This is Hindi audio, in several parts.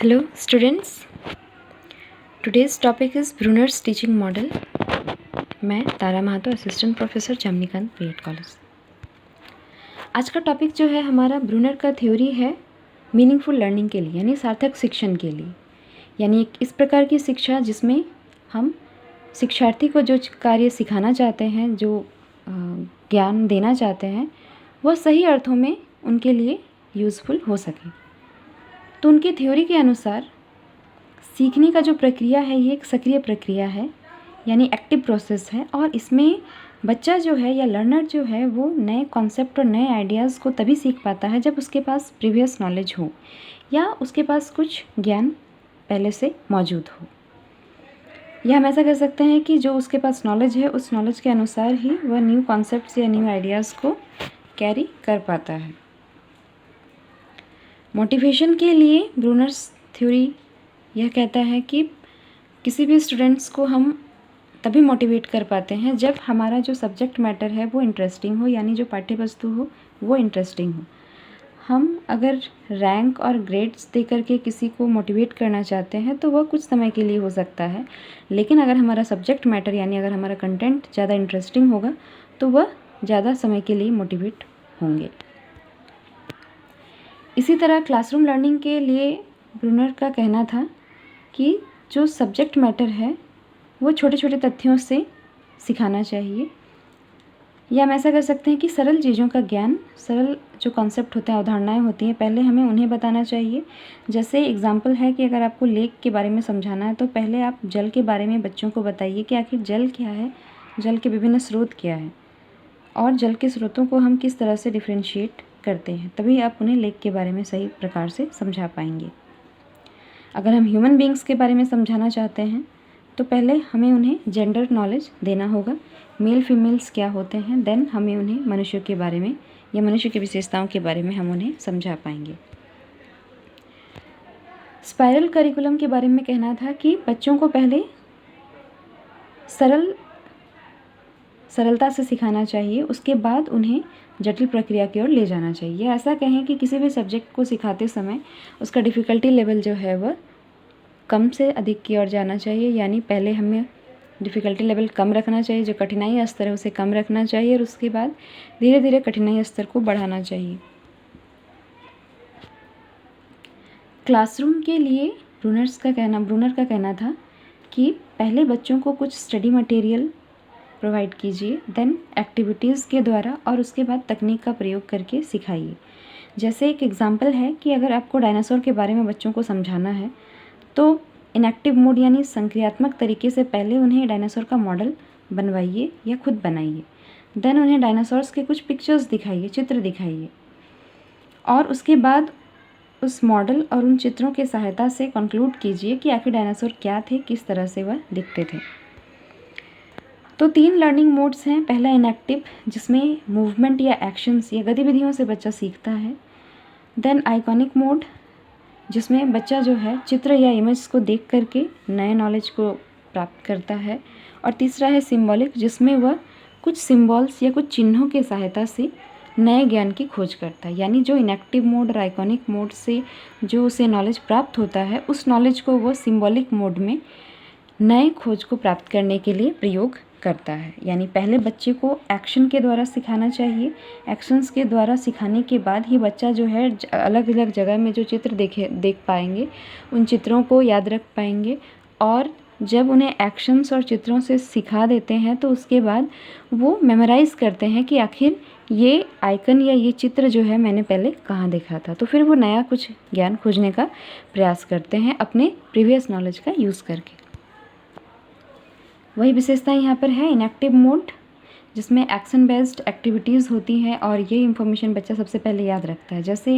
Hello students, today's topic is Brunner's teaching model. मैं तारा महातो असिस्टेंट प्रोफेसर जामनीकांत बीएड कॉलेज। आज का टॉपिक जो है हमारा ब्रूनर का थ्योरी है मीनिंगफुल लर्निंग के लिए, यानी सार्थक शिक्षण के लिए, यानी एक इस प्रकार की शिक्षा जिसमें हम शिक्षार्थी को जो कार्य सिखाना चाहते हैं, जो ज्ञान देना चाहते हैं, वह सही अर्थों में उनके लिए यूज़फुल हो सके। तो उनके थ्योरी के अनुसार सीखने का जो प्रक्रिया है ये एक सक्रिय प्रक्रिया है, यानी एक्टिव प्रोसेस है, और इसमें बच्चा जो है या लर्नर जो है वो नए कॉन्सेप्ट और नए आइडियाज़ को तभी सीख पाता है जब उसके पास प्रीवियस नॉलेज हो या उसके पास कुछ ज्ञान पहले से मौजूद हो। या हम ऐसा कह सकते हैं कि जो उसके पास नॉलेज है उस नॉलेज के अनुसार ही वह न्यू कॉन्सेप्ट्स या न्यू आइडियाज़ को कैरी कर पाता है। मोटिवेशन के लिए ब्रूनर्स थ्योरी यह कहता है कि किसी भी स्टूडेंट्स को हम तभी मोटिवेट कर पाते हैं जब हमारा जो सब्जेक्ट मैटर है वो इंटरेस्टिंग हो, यानी जो पाठ्य वस्तु हो वो इंटरेस्टिंग हो। हम अगर रैंक और ग्रेड्स दे करके किसी को मोटिवेट करना चाहते हैं तो वह कुछ समय के लिए हो सकता है, लेकिन अगर हमारा सब्जेक्ट मैटर यानी अगर हमारा कंटेंट ज़्यादा इंटरेस्टिंग होगा तो वह ज़्यादा समय के लिए मोटिवेट होंगे। इसी तरह क्लासरूम लर्निंग के लिए ब्रूनर का कहना था कि जो सब्जेक्ट मैटर है वो छोटे छोटे तथ्यों से सिखाना चाहिए, या हम ऐसा कर सकते हैं कि सरल चीज़ों का ज्ञान, सरल जो कॉन्सेप्ट होते हैं, अवधारणाएं होती हैं, पहले हमें उन्हें बताना चाहिए। जैसे एग्जांपल है कि अगर आपको लेक के बारे में समझाना है तो पहले आप जल के बारे में बच्चों को बताइए कि आखिर जल क्या है, जल के विभिन्न स्रोत क्या है और जल के स्रोतों को हम किस तरह से डिफ्रेंशिएट करते हैं, तभी आप उन्हें लेक के बारे में सही प्रकार से समझा पाएंगे। अगर हम ह्यूमन बीइंग्स के बारे में समझाना चाहते हैं तो पहले हमें उन्हें जेंडर नॉलेज देना होगा, मेल फीमेल्स क्या होते हैं, देन हमें उन्हें मनुष्य के बारे में या मनुष्य की विशेषताओं के बारे में हम उन्हें समझा पाएंगे। स्पाइरल करिकुलम के बारे में कहना था कि बच्चों को पहले सरलता से सिखाना चाहिए, उसके बाद उन्हें जटिल प्रक्रिया की ओर ले जाना चाहिए। ऐसा कहें कि किसी भी सब्जेक्ट को सिखाते समय उसका डिफ़िकल्टी लेवल जो है वह कम से अधिक की ओर जाना चाहिए, यानी पहले हमें डिफ़िकल्टी लेवल कम रखना चाहिए, जो कठिनाई स्तर है उसे कम रखना चाहिए, और उसके बाद धीरे धीरे कठिनाई स्तर को बढ़ाना चाहिए। क्लासरूम के लिए ब्रूनर का कहना था कि पहले बच्चों को कुछ स्टडी मटेरियल प्रोवाइड कीजिए, देन एक्टिविटीज़ के द्वारा, और उसके बाद तकनीक का प्रयोग करके सिखाइए। जैसे एक एग्जांपल है कि अगर आपको डायनासोर के बारे में बच्चों को समझाना है तो इनएक्टिव मोड यानी संक्रियात्मक तरीके से पहले उन्हें डायनासोर का मॉडल बनवाइए या खुद बनाइए, देन उन्हें डायनासोर्स के कुछ पिक्चर्स दिखाइए, चित्र दिखाइए, और उसके बाद उस मॉडल और उन चित्रों की सहायता से कंक्लूड कीजिए कि आखिर डायनासोर क्या थे, किस तरह से वह दिखते थे। तो 3 लर्निंग मोड्स हैं। पहला इनएक्टिव, जिसमें मूवमेंट या एक्शंस या गतिविधियों से बच्चा सीखता है। देन आइकॉनिक मोड, जिसमें बच्चा जो है चित्र या इमेज को देख करके नए नॉलेज को प्राप्त करता है। और तीसरा है सिंबॉलिक, जिसमें वह कुछ सिंबल्स या कुछ चिन्हों की सहायता से नए ज्ञान की खोज करता है, यानी जो इनएक्टिव मोड और आइकॉनिक मोड से जो उसे नॉलेज प्राप्त होता है उस नॉलेज को वो सिंबॉलिक मोड में नए खोज को प्राप्त करने के लिए प्रयोग करता है। यानी पहले बच्चे को एक्शन के द्वारा सिखाना चाहिए, एक्शंस के द्वारा सिखाने के बाद ही बच्चा जो है अलग अलग जगह में जो चित्र देख पाएंगे उन चित्रों को याद रख पाएंगे, और जब उन्हें एक्शंस और चित्रों से सिखा देते हैं तो उसके बाद वो मेमोराइज़ करते हैं कि आखिर ये आइकन या ये चित्र जो है मैंने पहले कहाँ देखा था। तो फिर वो नया कुछ ज्ञान खोजने का प्रयास करते हैं अपने प्रीवियस नॉलेज का यूज़ करके। वही विशेषता यहाँ पर है इनएक्टिव मोड, जिसमें एक्शन बेस्ड एक्टिविटीज़ होती हैं और ये इन्फॉर्मेशन बच्चा सबसे पहले याद रखता है। जैसे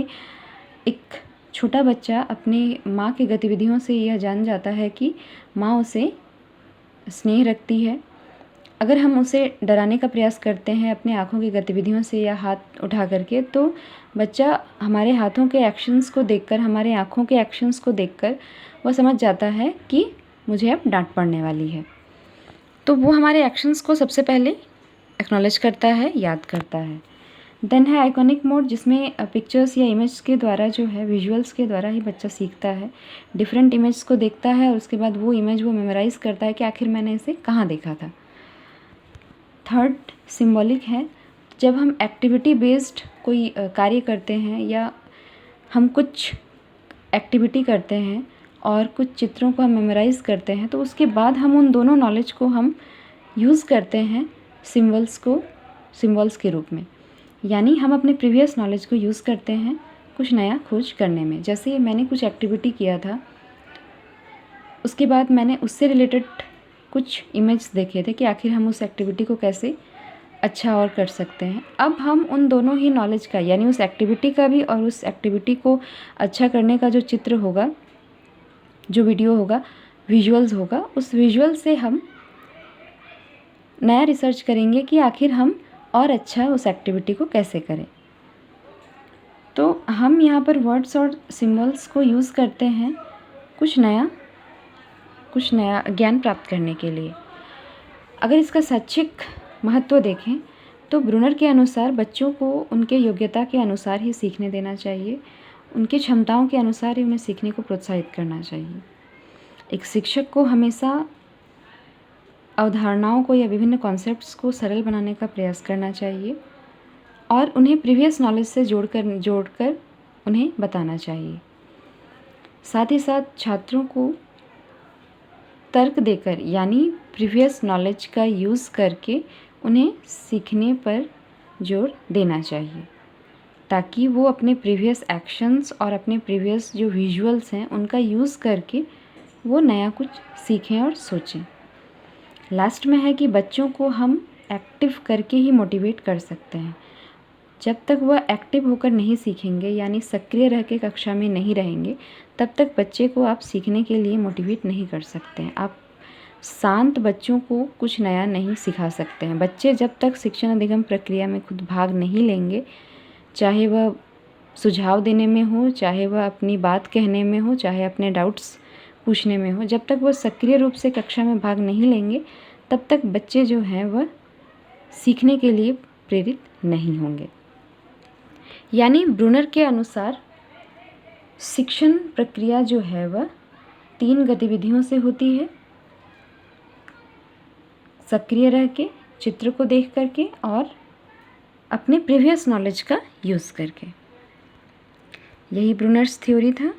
एक छोटा बच्चा अपनी माँ की गतिविधियों से यह जान जाता है कि माँ उसे स्नेह रखती है। अगर हम उसे डराने का प्रयास करते हैं अपने आँखों की गतिविधियों से या हाथ उठा करके, तो बच्चा हमारे हाथों के एक्शंस को देखकर, हमारे आँखों के एक्शंस को देखकर वह समझ जाता है कि मुझे अब डांट पड़ने वाली है। तो वो हमारे एक्शंस को सबसे पहले एक्नॉलेज करता है, याद करता है। देन है आइकॉनिक मोड, जिसमें पिक्चर्स या इमेज के द्वारा जो है, विजुअल्स के द्वारा ही बच्चा सीखता है। डिफरेंट इमेज को देखता है और उसके बाद वो इमेज वो मेमोराइज़ करता है कि आखिर मैंने इसे कहाँ देखा था। थर्ड सिंबॉलिक है, जब हम एक्टिविटी बेस्ड कोई कार्य करते हैं या हम कुछ एक्टिविटी करते हैं और कुछ चित्रों को हम मेमोराइज़ करते हैं, तो उसके बाद हम उन दोनों नॉलेज को हम यूज़ करते हैं सिम्बल्स के रूप में। यानी हम अपने प्रीवियस नॉलेज को यूज़ करते हैं कुछ नया खोज करने में। जैसे मैंने कुछ एक्टिविटी किया था, उसके बाद मैंने उससे रिलेटेड कुछ इमेज देखे थे कि आखिर हम उस एक्टिविटी को कैसे अच्छा और कर सकते हैं। अब हम उन दोनों ही नॉलेज का, यानी उस एक्टिविटी का भी और उस एक्टिविटी को अच्छा करने का जो चित्र होगा, जो वीडियो होगा, विजुअल्स होगा, उस विजुअल से हम नया रिसर्च करेंगे कि आखिर हम और अच्छा उस एक्टिविटी को कैसे करें। तो हम यहाँ पर वर्ड्स और सिंबल्स को यूज़ करते हैं कुछ नया ज्ञान प्राप्त करने के लिए। अगर इसका शैक्षिक महत्व देखें तो ब्रूनर के अनुसार बच्चों को उनके योग्यता के अनुसार ही सीखने देना चाहिए, उनकी क्षमताओं के अनुसार ही उन्हें सीखने को प्रोत्साहित करना चाहिए। एक शिक्षक को हमेशा अवधारणाओं को या विभिन्न कॉन्सेप्ट्स को सरल बनाने का प्रयास करना चाहिए और उन्हें प्रीवियस नॉलेज से जोड़कर उन्हें बताना चाहिए। साथ ही साथ छात्रों को तर्क देकर, यानी प्रीवियस नॉलेज का यूज़ करके उन्हें सीखने पर जोर देना चाहिए, ताकि वो अपने प्रीवियस एक्शंस और अपने प्रीवियस जो विजुअल्स हैं उनका यूज़ करके वो नया कुछ सीखें और सोचें। लास्ट में है कि बच्चों को हम एक्टिव करके ही मोटिवेट कर सकते हैं। जब तक वह एक्टिव होकर नहीं सीखेंगे, यानी सक्रिय रह के कक्षा में नहीं रहेंगे, तब तक बच्चे को आप सीखने के लिए मोटिवेट नहीं कर सकते हैं। आप शांत बच्चों को कुछ नया नहीं सिखा सकते हैं। बच्चे जब तक शिक्षण अधिगम प्रक्रिया में खुद भाग नहीं लेंगे, चाहे वह सुझाव देने में हो, चाहे वह अपनी बात कहने में हो, चाहे अपने डाउट्स पूछने में हो, जब तक वह सक्रिय रूप से कक्षा में भाग नहीं लेंगे, तब तक बच्चे जो हैं वह सीखने के लिए प्रेरित नहीं होंगे। यानी ब्रूनर के अनुसार शिक्षण प्रक्रिया जो है वह 3 गतिविधियों से होती है: सक्रिय रह के, चित्र को देख करके और अपने प्रीवियस नॉलेज का यूज़ करके। यही ब्रूनर्स थ्योरी था।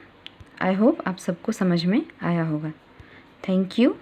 आई होप आप सबको समझ में आया होगा। Thank you.